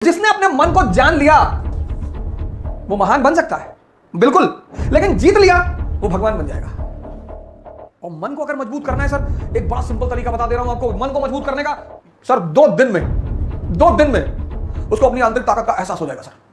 जिसने अपने मन को जान लिया वो महान बन सकता है, बिल्कुल, लेकिन जीत लिया वो भगवान बन जाएगा। और मन को अगर मजबूत करना है सर, एक बड़ा सिंपल तरीका बता दे रहा हूं आपको मन को मजबूत करने का। सर 2 दिन में उसको अपनी आंतरिक ताकत का एहसास हो जाएगा सर।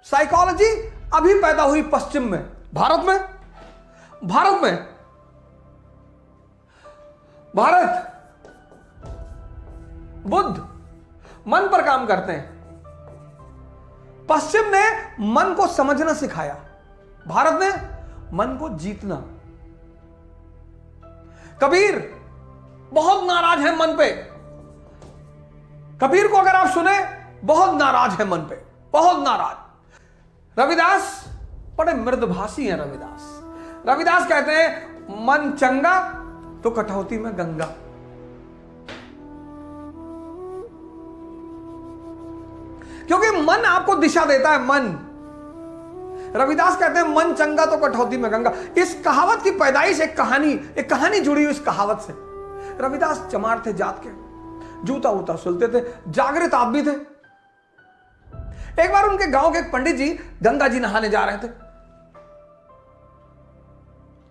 साइकोलॉजी अभी पैदा हुई पश्चिम में, भारत बुद्ध मन पर काम करते हैं। पश्चिम ने मन को समझना सिखाया, भारत ने मन को जीतना। कबीर बहुत नाराज है मन पे। कबीर को अगर आप सुने, बहुत नाराज है मन पे, बहुत नाराज। रविदास बड़े मृदभाषी हैं। रविदास कहते हैं मन चंगा तो कटौती में गंगा। क्योंकि मन आपको दिशा देता है। मन, रविदास कहते हैं मन चंगा तो कटौती में गंगा। इस कहावत की पैदाइश एक कहानी जुड़ी हुई इस कहावत से। रविदास चमार थे जात के, जूता उता सुलते थे, जागृत आदमी थे। एक बार उनके गांव के एक पंडित जी गंगा जी नहाने जा रहे थे।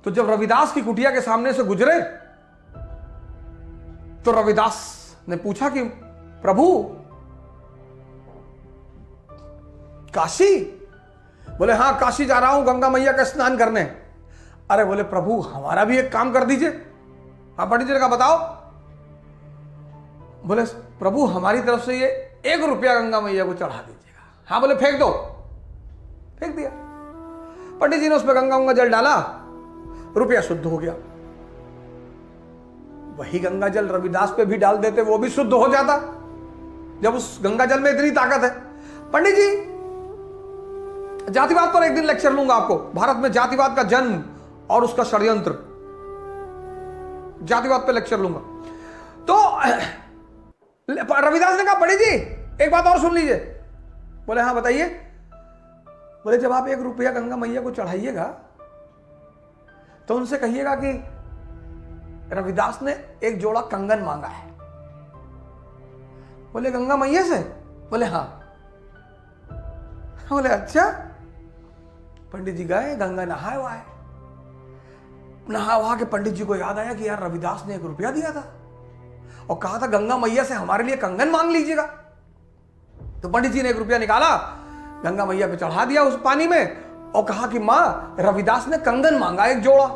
तो जब रविदास की कुटिया के सामने से गुजरे तो रविदास ने पूछा कि प्रभु काशी? बोले हाँ काशी जा रहा हूं गंगा मैया का स्नान करने। अरे बोले प्रभु हमारा भी एक काम कर दीजिए। हाँ पंडित जी ने कहा बताओ। बोले प्रभु हमारी तरफ से ये 1 रुपया गंगा मैया को चढ़ा दीजिएगा। हाँ बोले फेंक दो। फेंक दिया। पंडित जी ने उस पर गंगा जल डाला, रुपया शुद्ध हो गया। वही गंगा जल रविदास पे भी डाल देते, वो भी शुद्ध हो जाता, जब उस गंगा जल में इतनी ताकत है। पंडित जी जातिवाद पर एक दिन लेक्चर लूंगा आपको। भारत में जातिवाद का जन्म और उसका षड्यंत्र, जातिवाद पे लेक्चर लूंगा। तो रविदास ने कहा पंडित जी एक बात और सुन लीजिए। बोले हाँ बताइए। बोले जब आप 1 रुपया गंगा मैया को चढ़ाइएगा तो उनसे कहिएगा कि रविदास ने एक जोड़ा कंगन मांगा है। बोले गंगा मैया से? बोले हाँ। बोले अच्छा। पंडित जी गए, गंगा नहाए वहाए, नहा वहा के पंडित जी को याद आया कि यार रविदास ने 1 रुपया दिया था और कहा था गंगा मैया से हमारे लिए कंगन मांग लीजिएगा। तो पंडित जी ने 1 रुपया निकाला, गंगा मैया पे चढ़ा दिया उस पानी में और कहा कि मां रविदास ने कंगन मांगा 1 जोड़ा।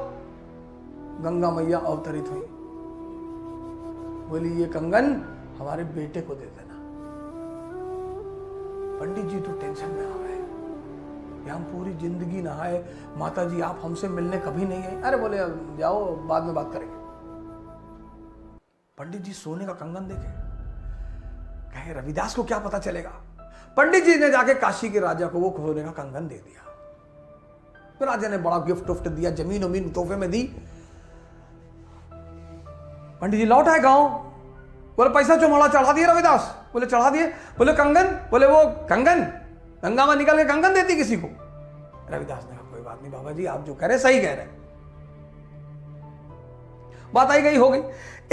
गंगा मैया अवतरित हुई, बोली ये कंगन हमारे बेटे को दे देना। पंडित जी तो टेंशन में आ गए, हम पूरी जिंदगी नहाए, माता जी आप हमसे मिलने कभी नहीं आई। अरे बोले जाओ बाद में बात करेंगे। पंडित जी सोने का कंगन देखे, कहे रविदास को क्या पता चलेगा। पंडित जी ने जाके काशी के राजा को वो सोने का कंगन दे दिया। तो राजा ने बड़ा गिफ्ट उफ्ट दिया, जमीन उमीन तोहफे में दी। पंडित जी लौट आए गांव। बोले पैसा चौमाड़ा चढ़ा दिए रविदास? बोले चढ़ा दिए। बोले कंगन? बोले वो कंगन गंगा में निकल के कंगन देती किसी को? रविदास ने कहा कोई बात नहीं बाबा जी, आप जो कह रहे सही कह रहे। बात आई गई हो गई।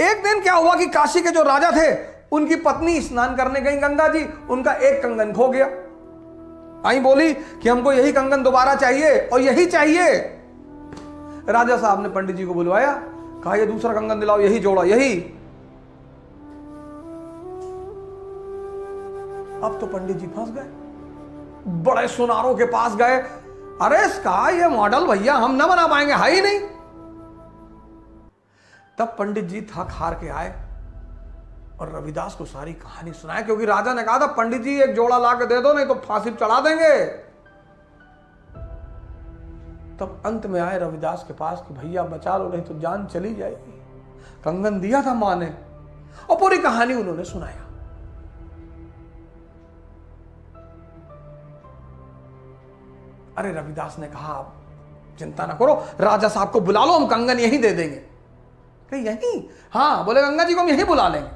एक दिन क्या हुआ कि काशी के जो राजा थे उनकी पत्नी स्नान करने गई गंगा जी, उनका एक कंगन खो गया। आई बोली कि हमको यही कंगन दोबारा चाहिए और यही चाहिए। राजा साहब ने पंडित जी को बुलवाया, कहा ये दूसरा कंगन दिलाओ, यही जोड़ा यही। अब तो पंडित जी फंस गए, बड़े सुनारों के पास गए। अरे इसका ये मॉडल भैया हम ना बना पाएंगे, है ही नहीं। तब पंडित जी थक हार के आए और रविदास को सारी कहानी सुनाया, क्योंकि राजा ने कहा था पंडित जी एक जोड़ा ला के दे दो नहीं तो फांसी चढ़ा देंगे। तब अंत में आए रविदास के पास कि भैया बचा लो, नहीं तो जान चली जाएगी। कंगन दिया था मां ने, और पूरी कहानी उन्होंने सुनाया। अरे रविदास ने कहा आप चिंता ना करो, राजा साहब को बुला लो, हम कंगन यहीं दे देंगे। कहीं यहीं? हाँ। बोले गंगा जी को हम यहीं बुला लेंगे।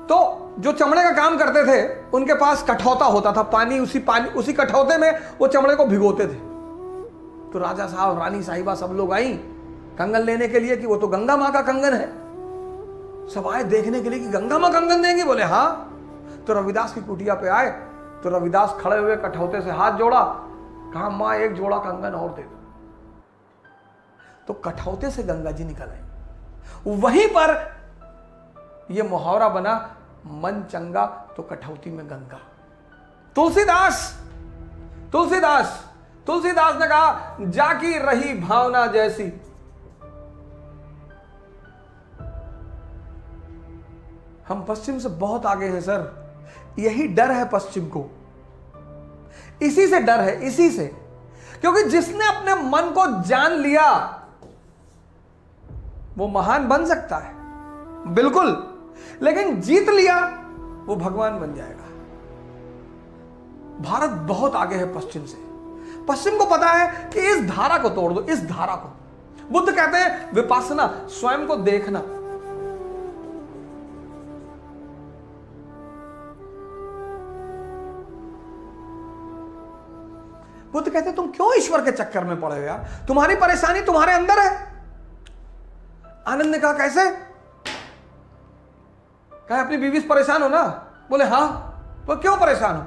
तो जो चमड़े का काम करते थे उनके पास कठौता होता था, उसी कठौते में वो चमड़े को भिगोते थे। तो राजा साहब, रानी साहिबा सब लोग आई कंगन लेने के लिए कि वो तो गंगा मां का कंगन है। सब आए देखने के लिए कि गंगा मां कंगन देंगी। बोले हाँ। तो रविदास की कुटिया पे आए तो रविदास खड़े हुए कठौते से हाथ जोड़ा, कहा मां एक जोड़ा कंगन और दे दो। तो कठौते से गंगा जी निकल आई। वहीं पर यह मुहावरा बना, मन चंगा तो कठौती में गंगा। तुलसीदास ने कहा जाकी रही भावना जैसी। हम पश्चिम से बहुत आगे हैं सर, यही डर है पश्चिम को, इसी से डर है, इसी से। क्योंकि जिसने अपने मन को जान लिया वो महान बन सकता है, बिल्कुल, लेकिन जीत लिया वो भगवान बन जाएगा। भारत बहुत आगे है पश्चिम से। पश्चिम को पता है कि इस धारा को तोड़ दो, इस धारा को। बुद्ध कहते हैं विपश्यना, स्वयं को देखना। बुद्ध कहते हैं तुम क्यों ईश्वर के चक्कर में पड़े हो यार, तुम्हारी परेशानी तुम्हारे अंदर है। आनंद ने कहा कैसे? कहा अपनी बीवी से परेशान हो ना? बोले हाँ। तो क्यों परेशान हो?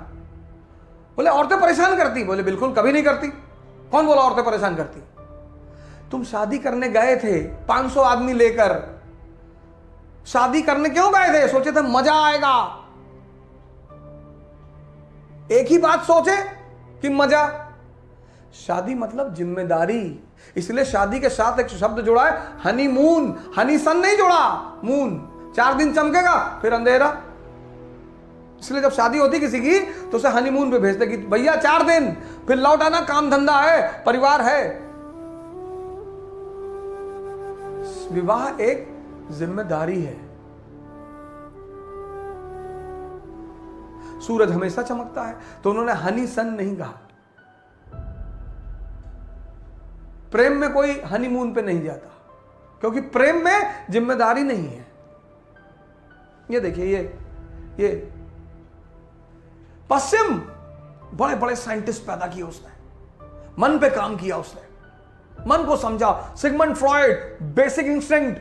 बोले औरतें परेशान करती। बोले बिल्कुल कभी नहीं करती। कौन बोला औरतें परेशान करती? तुम शादी करने गए थे 500 आदमी लेकर, शादी करने क्यों गए थे? सोचे थे मजा आएगा। एक ही बात सोचे कि मजा। शादी मतलब जिम्मेदारी, इसलिए शादी के साथ एक शब्द जोड़ा है हनीमून। हनी सन नहीं जोड़ा, मून। 4 दिन चमकेगा फिर अंधेरा। इसलिए जब शादी होती किसी की तो उसे हनीमून पे भेजते कि भैया 4 दिन, फिर लौट आना, काम धंधा है, परिवार है। विवाह एक जिम्मेदारी है। सूरज हमेशा चमकता है, तो उन्होंने हनी सन नहीं कहा। प्रेम में कोई हनीमून पे नहीं जाता, क्योंकि प्रेम में जिम्मेदारी नहीं है। ये देखिए, ये पश्चिम बड़े बड़े साइंटिस्ट पैदा किए उसने, मन पे काम किया उसने, मन को समझा। Sigmund Freud, basic instinct,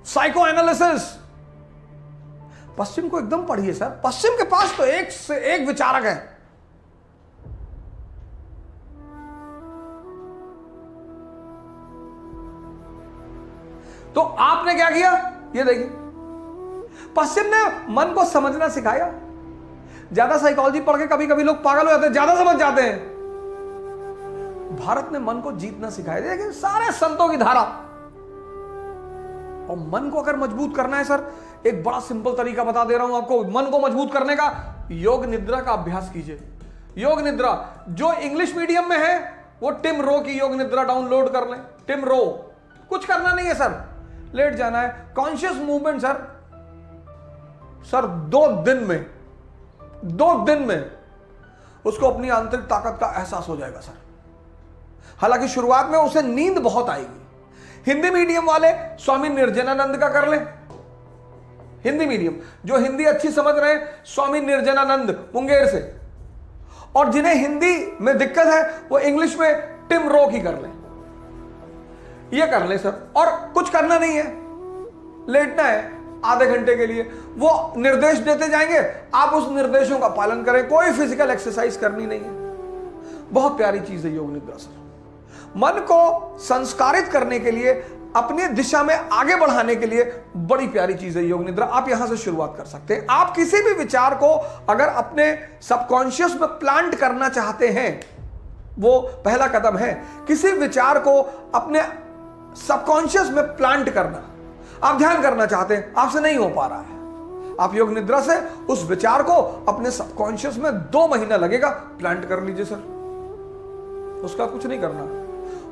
psycho analysis. पश्चिम को एकदम पढ़िए सर, पश्चिम के पास तो एक से एक विचारक है। तो आपने क्या किया? ये देखिए, पश्चिम ने मन को समझना सिखाया। ज्यादा साइकोलॉजी पढ़ के कभी कभी लोग पागल हो जाते हैं, ज्यादा समझ जाते हैं। भारत ने मन को जीतना सिखाया। देखिए सारे संतों की धारा। और मन को अगर मजबूत करना है सर, एक बड़ा सिंपल तरीका बता दे रहा हूं आपको मन को मजबूत करने का। योग निद्रा का अभ्यास कीजिए। योग निद्रा जो इंग्लिश मीडियम में है वो टिम रो की योग निद्रा डाउनलोड कर लें। टिम रो, कुछ करना नहीं है सर, लेट जाना है, कॉन्शियस मूवमेंट सर 2 दिन में उसको अपनी आंतरिक ताकत का एहसास हो जाएगा सर। हालांकि शुरुआत में उसे नींद बहुत आएगी। हिंदी मीडियम वाले स्वामी निर्जनानंद का कर लें। हिंदी मीडियम जो हिंदी अच्छी समझ रहे हैं, स्वामी निर्जनानंद मुंगेर से। और जिन्हें हिंदी में दिक्कत है वो इंग्लिश में टिम रो की कर लें। ये कर ले सर, और कुछ करना नहीं है, लेटना है आधे घंटे के लिए। वो निर्देश देते जाएंगे, आप उस निर्देशों का पालन करें। कोई फिजिकल एक्सरसाइज करनी नहीं है। बहुत प्यारी चीज है योग निद्रा सर। मन को संस्कारित करने के लिए, अपनी दिशा में आगे बढ़ाने के लिए बड़ी प्यारी चीज है योग निद्रा। आप यहां से शुरुआत कर सकते हैं। आप किसी भी विचार को अगर अपने सबकॉन्शियस में प्लांट करना चाहते हैं, वो पहला कदम है। किसी विचार को अपने सबकॉन्शियस में प्लांट करना। आप ध्यान करना चाहते हैं, आपसे नहीं हो पा रहा है, आप योग निद्रा से उस विचार को अपने सबकॉन्शियस में 2 महीना लगेगा, प्लांट कर लीजिए सर। उसका कुछ नहीं करना,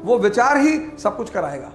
वो विचार ही सब कुछ कराएगा।